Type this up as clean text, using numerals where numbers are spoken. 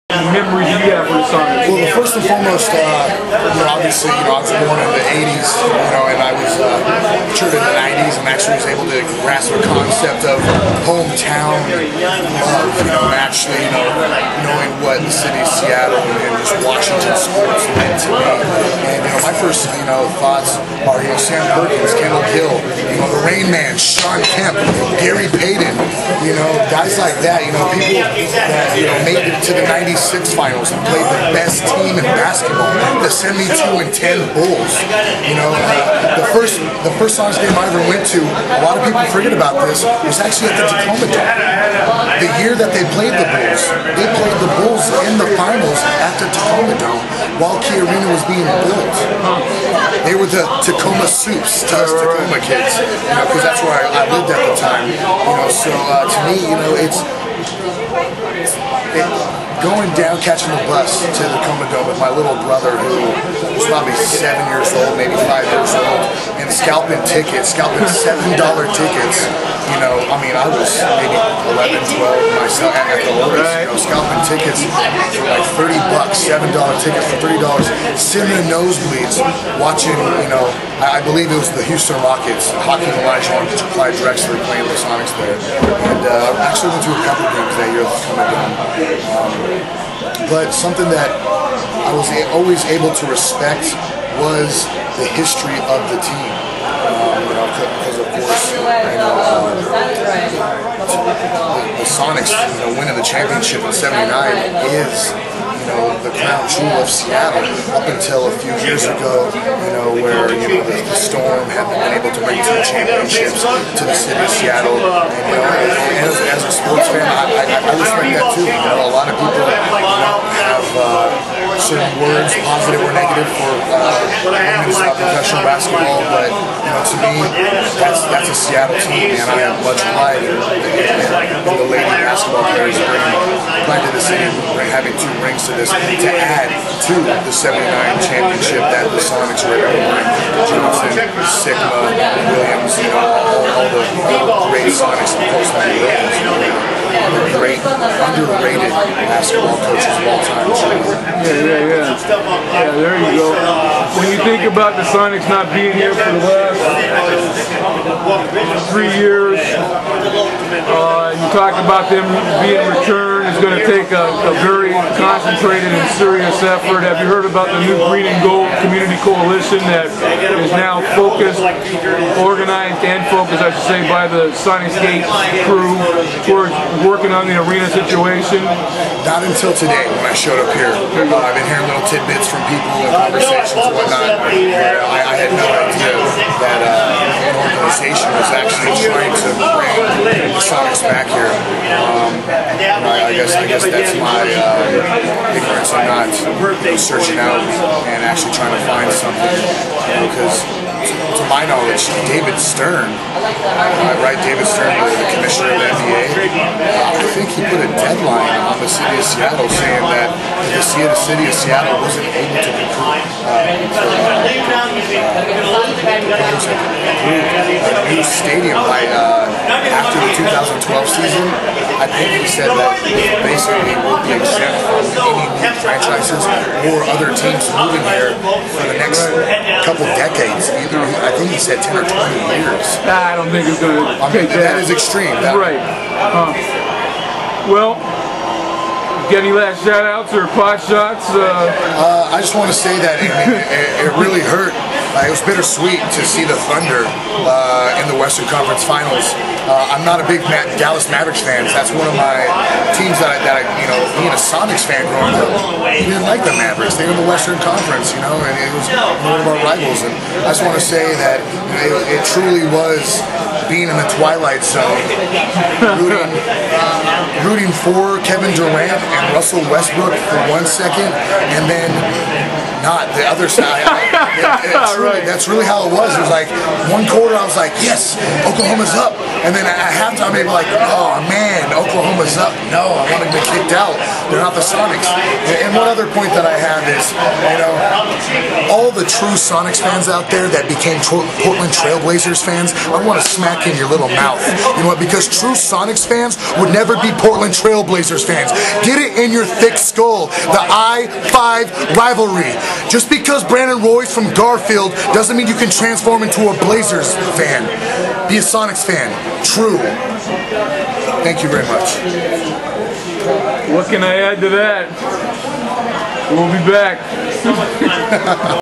Memories you have with the Sonics? Well, first and foremost, obviously, I was born in the 80s, and I was matured in the 90s, and actually was able to grasp the concept of hometown love, and actually, knowing what the city of Seattle and just Washington sports meant to me. And, my first, thoughts are, Sam Perkins, Kendall Hill, the Rain Man, Sean Kemp, Gary Payton, guys like that, people that, made it to the 96 finals and played the best team in basketball, the 72-10 Bulls. The first Sonics game I ever went to, a lot of people forget about this, was actually at the Tacoma Dome. The year that they played the Bulls in the finals at the Tacoma Dome while Key Arena was being built. They were the Tacoma Soups to us Tacoma kids, because that's where I lived at the time. So to me, it's going down, catching the bus to the Tacoma Dome with my little brother, who was probably 7 years old, maybe 5 years old, and scalping $7 tickets. I was maybe 11, 12 myself at the oldest, scalping tickets for like $30, $7 tickets for $30, sitting in the nosebleeds, watching, I believe it was the Houston Rockets, Hakeem Olajuwon and Clyde Drexler playing the Sonics there. And I actually went to a couple games that year at the Tacoma Dome. But something that I was always able to respect was the history of the team. Because of course, the Sonics, winning the championship in '79 is, the crown jewel of Seattle. Up until a few years ago, where the Storm haven't been able to bring 2 championships to the city of Seattle. And as a sports fan, I respect that too. A lot of people have certain words, positive or negative, for women's professional basketball, but to me, that's a Seattle team, and I have much pride in the lady basketball players bringing pride to the city, having 2 rings to this, to add to the '79 championship that the Sonics were able to bring. Johnson, Sigma, Williams, all the great Sonics and post-9 Williams, great, underrated basketball coaches of all time. Yeah, there you go. When you think about the Sonics not being here for the last 3 years, you talk about them being returned, it's going to take a very concentrated and serious effort. Have you heard about the new Green and Gold Community Coalition that is now focused, organized and focused, I should say, by the Sonics Gate crew who are working on the arena situation? Not until today when I showed up here. I've been hearing little tidbits from people and conversations and whatnot. I had no idea that an organization was actually trying to bring the Sonics back here. I guess that's my ignorance of not searching out and actually trying to find something, because to my knowledge, David Stern, David Stern, the commissioner of the NBA, I think he put a deadline on the city of Seattle saying that the city of Seattle wasn't able to recruit a new stadium by after the 2012 season. I think he said that basically will be exempt from any new franchises or other teams moving here for the next couple decades. I think he said 10 or 20 years. I don't think it's going to take that. That is extreme. Right. Well, get any last shout-outs or pot shots? I just want to say that it really hurt. It was bittersweet to see the Thunder in the Western Conference Finals. I'm not a big Dallas Mavericks fan. That's one of my teams that I being a Sonics fan growing up, we didn't like the Mavericks. They were in the Western Conference, and it was one of our rivals. And I just want to say that it truly was being in the twilight zone, rooting for Kevin Durant and Russell Westbrook for 1 second, and then not the other side. That's really how it was. It was like one quarter I was like, yes, Oklahoma's up. And then at halftime, they'd be like, oh man, Oklahoma's up. No, I want them to get kicked out. They're not the Sonics. And one other point that I have is, you know, all the true Sonics fans out there that became Portland Trailblazers fans, I want to smack in your little mouth. You know what? Because true Sonics fans would never be Portland Trailblazers fans. Get it in your thick skull. The I-5 rivalry. Just because Brandon Roy's from Garfield doesn't mean you can transform into a Blazers fan. Be a Sonics fan. True. Thank you very much. What can I add to that? We'll be back.